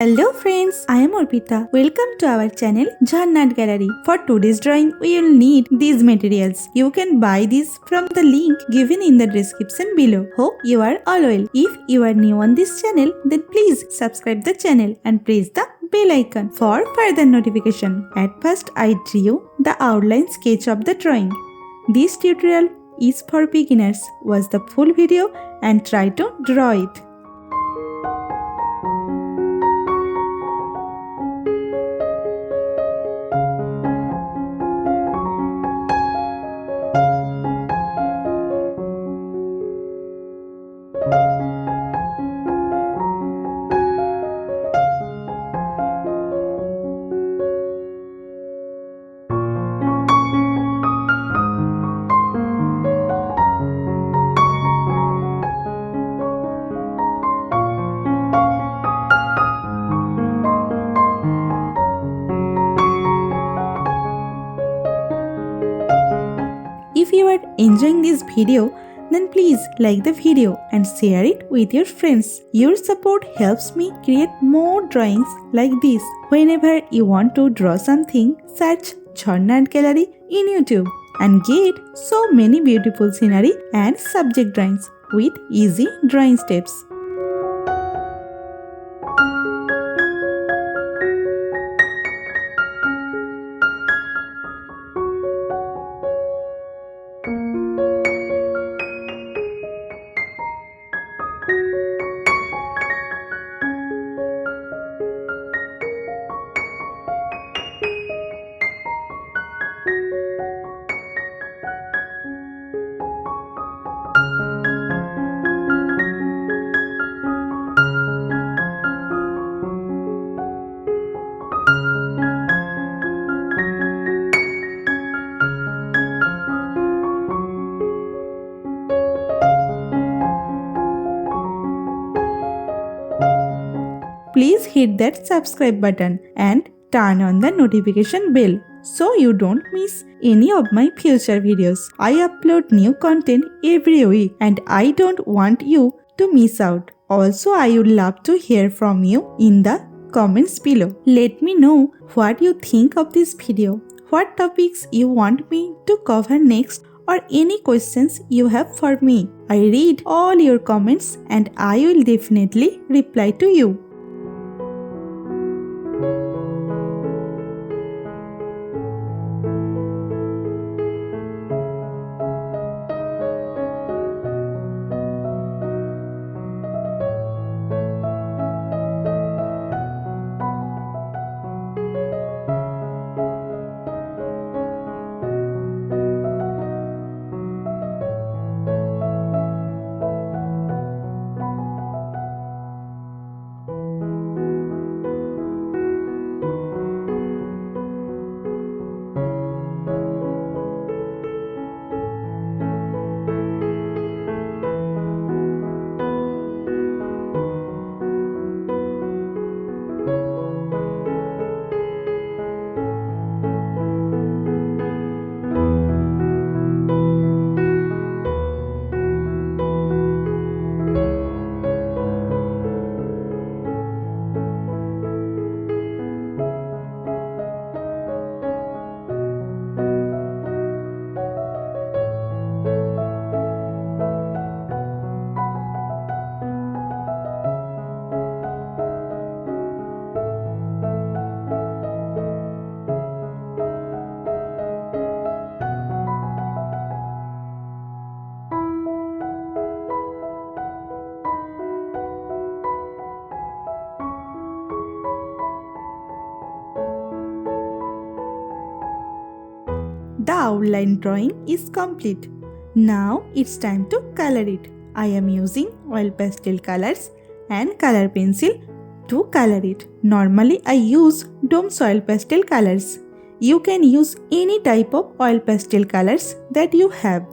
Hello friends, I am Orpita. Welcome to our channel Jhannat Gallery. For today's drawing, we will need these materials. You can buy these from the link given in the description below. Hope you are all well. If you are new on this channel, then please subscribe the channel and press the bell icon for further notification. At first, I drew the outline sketch of the drawing. This tutorial is for beginners. Watch the full video and try to draw it. If you are enjoying this video, then please like the video and share it with your friends. Your support helps me create more drawings like this. Whenever you want to draw something, search Jhannat Gallery in YouTube and get so many beautiful scenery and subject drawings with easy drawing steps. Please hit that subscribe button and turn on the notification bell so you don't miss any of my future videos. I upload new content every week and I don't want you to miss out. Also, I would love to hear from you in the comments below. Let me know what you think of this video, what topics you want me to cover next, or any questions you have for me. I read all your comments and I will definitely reply to you. The outline drawing is complete. Now it's time to color it. I am using oil pastel colors and color pencil to color it. Normally I use Doms oil pastel colors. You can use any type of oil pastel colors that you have.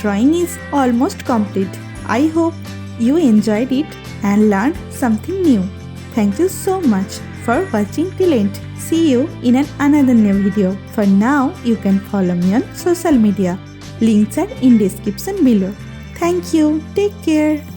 drawing is almost complete. I hope you enjoyed it and learned something new. Thank you so much for watching till end. See you in another new video. For now, you can follow me on social media. Links are in description below. Thank you. Take care.